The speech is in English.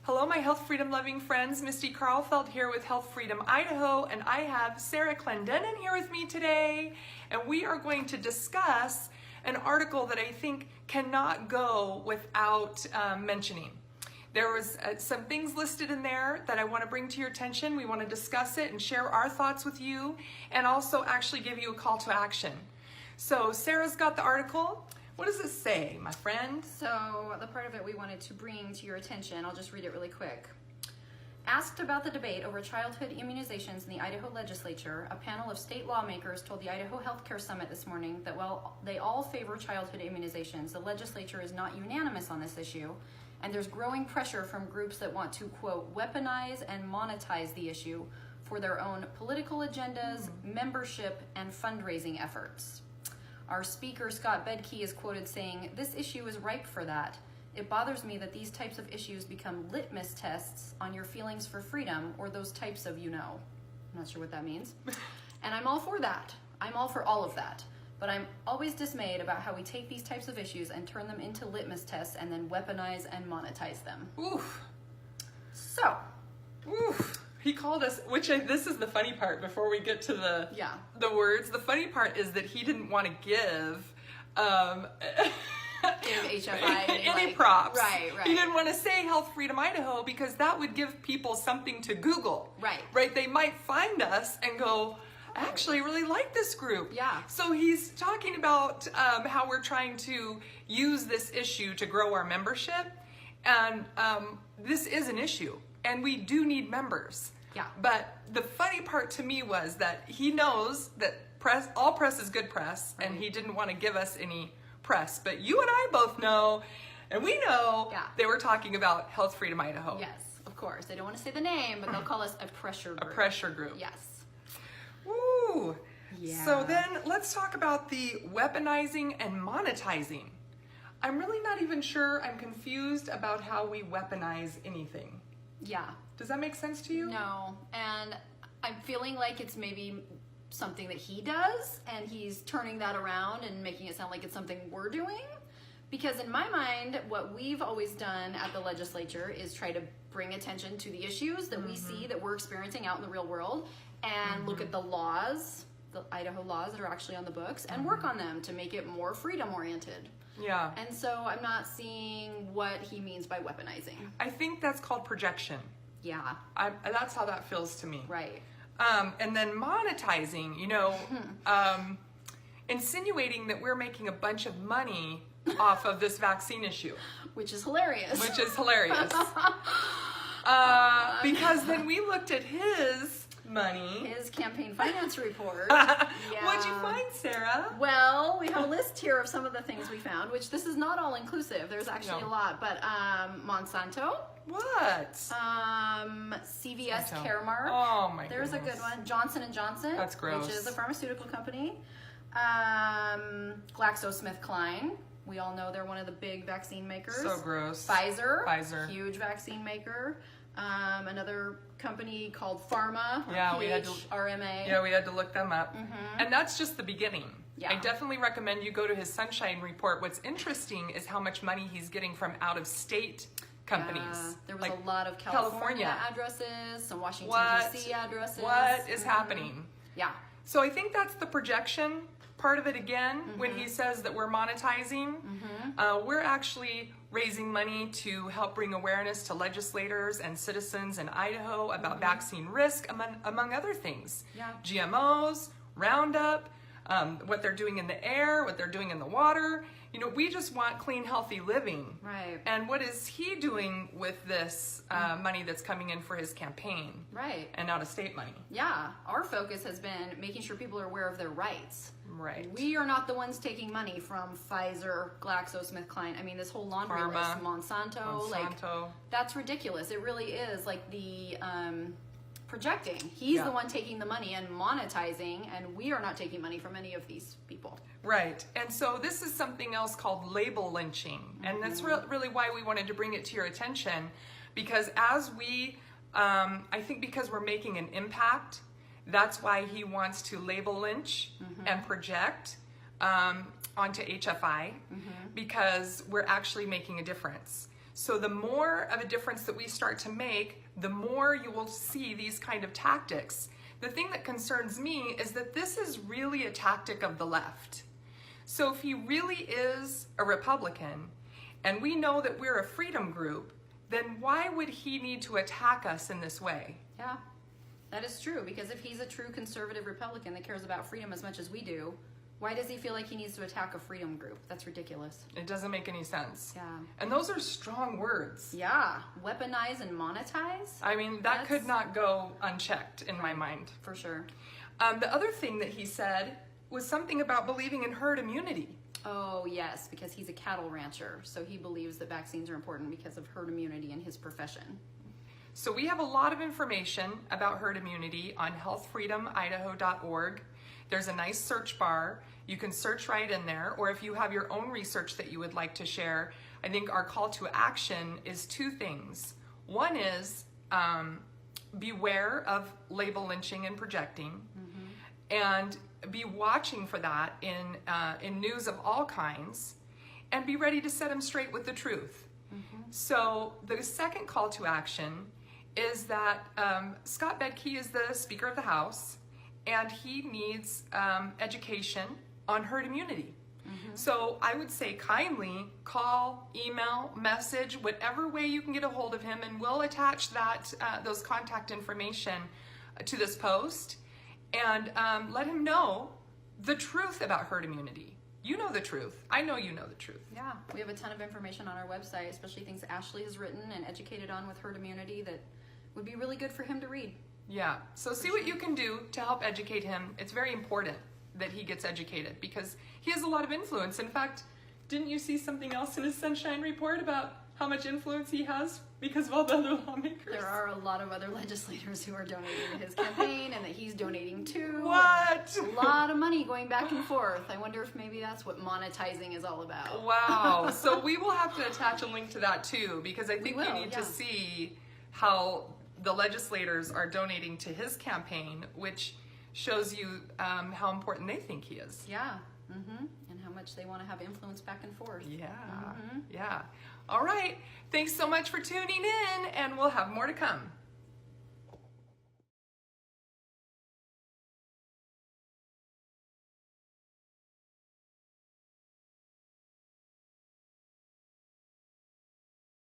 Hello, my health freedom loving friends. Misty Carlfeld here with Health Freedom Idaho, and I have Sarah Clendenin here with me today, and we are going to discuss an article that I think cannot go without mentioning. There was some things listed in there that I want to bring to your attention. We want to discuss it and share our thoughts with you, and also actually give you a call to action. So Sarah's got the article. What does it say, my friend? So the part of it we wanted to bring to your attention, I'll just read it really quick. Asked about the debate over childhood immunizations in the Idaho legislature, a panel of state lawmakers told the Idaho Healthcare Summit this morning that while they all favor childhood immunizations, the legislature is not unanimous on this issue, and there's growing pressure from groups that want to, quote, weaponize and monetize the issue for their own political agendas, membership, and fundraising efforts. Our speaker, Scott Bedke, is quoted saying, "This issue is ripe for that. It bothers me that these types of issues become litmus tests on your feelings for freedom or those types of I'm not sure what that means. And I'm all for that. I'm all for all of that. But I'm always dismayed about how we take these types of issues and turn them into litmus tests and then weaponize and monetize them." Oof. So. Oof. He called us, this is the funny part before we get to the words. The funny part is that he didn't want to give HFI any props. Right. He didn't want to say Health Freedom Idaho because that would give people something to Google. Right. They might find us and go, I actually really like this group. Yeah. So he's talking about how we're trying to use this issue to grow our membership. And this is an issue. And we do need members. Yeah. But the funny part to me was that he knows that all press is good press, and he didn't want to give us any press. But you and I both know, and we know, they were talking about Health Freedom Idaho. Yes, of course. They don't want to say the name, but they'll call us a pressure group. A pressure group. Yes. Woo! Yeah. So then let's talk about the weaponizing and monetizing. I'm really not even sure. I'm confused about how we weaponize anything. Yeah. Does that make sense to you? No. And I'm feeling like it's maybe something that he does, and he's turning that around and making it sound like it's something we're doing. Because in my mind, what we've always done at the legislature is try to bring attention to the issues that we see that we're experiencing out in the real world, and look at the laws, the Idaho laws that are actually on the books, and work on them to make it more freedom-oriented. Yeah. And so I'm not seeing what he means by weaponizing. I think that's called projection. Yeah. That's how that feels to me. Right. And then monetizing, insinuating that we're making a bunch of money off of this vaccine issue. Which is hilarious. Because then we looked at his money. His campaign finance report. What'd you find, Sarah? Well, we have a list here of some of the things we found, which this is not all inclusive. There's actually a lot, but Monsanto. What? CVS Caremark. Oh my There's goodness. a good one. Johnson & Johnson. That's gross. Which is a pharmaceutical company. GlaxoSmithKline. We all know they're one of the big vaccine makers. So gross. Pfizer. Huge vaccine maker. Another company called Pharma. RMA. Yeah, we had to look them up. And that's just the beginning. Yeah. I definitely recommend you go to his Sunshine Report. What's interesting is how much money he's getting from out-of-state companies. Yeah, there was a lot of California addresses, some Washington, D.C. addresses. What is happening? Yeah. So I think that's the projection part of it again, when he says that we're monetizing. We're actually raising money to help bring awareness to legislators and citizens in Idaho about vaccine risk, among other things. Yeah. GMOs, Roundup, what they're doing in the air, what they're doing in the water. We just want clean, healthy living. Right. And what is he doing with this money that's coming in for his campaign? Right. And out-of-state money. Yeah. Our focus has been making sure people are aware of their rights. Right. We are not the ones taking money from Pfizer, GlaxoSmithKline. I mean, this whole laundry list, Monsanto, like, that's ridiculous. It really is like the projecting. He's the one taking the money and monetizing, and we are not taking money from any of these people. Right. And so this is something else called label lynching. And that's really why we wanted to bring it to your attention, because as we, I think because we're making an impact, that's why he wants to label lynch and project onto HFI, because we're actually making a difference. So the more of a difference that we start to make, the more you will see these kind of tactics. The thing that concerns me is that this is really a tactic of the left. So if he really is a Republican, and we know that we're a freedom group, then why would he need to attack us in this way? Yeah, that is true, because if he's a true conservative Republican that cares about freedom as much as we do, why does he feel like he needs to attack a freedom group? That's ridiculous. It doesn't make any sense. Yeah. And those are strong words. Yeah, weaponize and monetize? I mean, that could not go unchecked in my mind. For sure. The other thing that he said was something about believing in herd immunity. Oh, yes, because he's a cattle rancher, so he believes that vaccines are important because of herd immunity in his profession. So we have a lot of information about herd immunity on healthfreedomidaho.org. There's a nice search bar. You can search right in there, or if you have your own research that you would like to share, I think our call to action is two things. One is beware of label lynching and projecting, and be watching for that in news of all kinds, and be ready to set them straight with the truth. So the second call to action is that Scott Bedke is the Speaker of the House, and he needs education on herd immunity. So I would say kindly call, email, message, whatever way you can get a hold of him, and we'll attach that those contact information to this post, and let him know the truth about herd immunity. You know the truth. I know you know the truth. Yeah, we have a ton of information on our website, especially things Ashley has written and educated on with herd immunity that would be really good for him to read. Yeah, so see what you can do to help educate him. It's very important that he gets educated because he has a lot of influence. In fact, didn't you see something else in his Sunshine Report about how much influence he has because of all the other lawmakers? There are a lot of other legislators who are donating to his campaign and that he's donating to. What? A lot of money going back and forth. I wonder if maybe that's what monetizing is all about. Wow. So we will have to attach a link to that too, because I think you need to see how the legislators are donating to his campaign, which shows you how important they think he is. Yeah. And how much they want to have influence back and forth. Yeah. Yeah. All right. Thanks so much for tuning in, and we'll have more to come.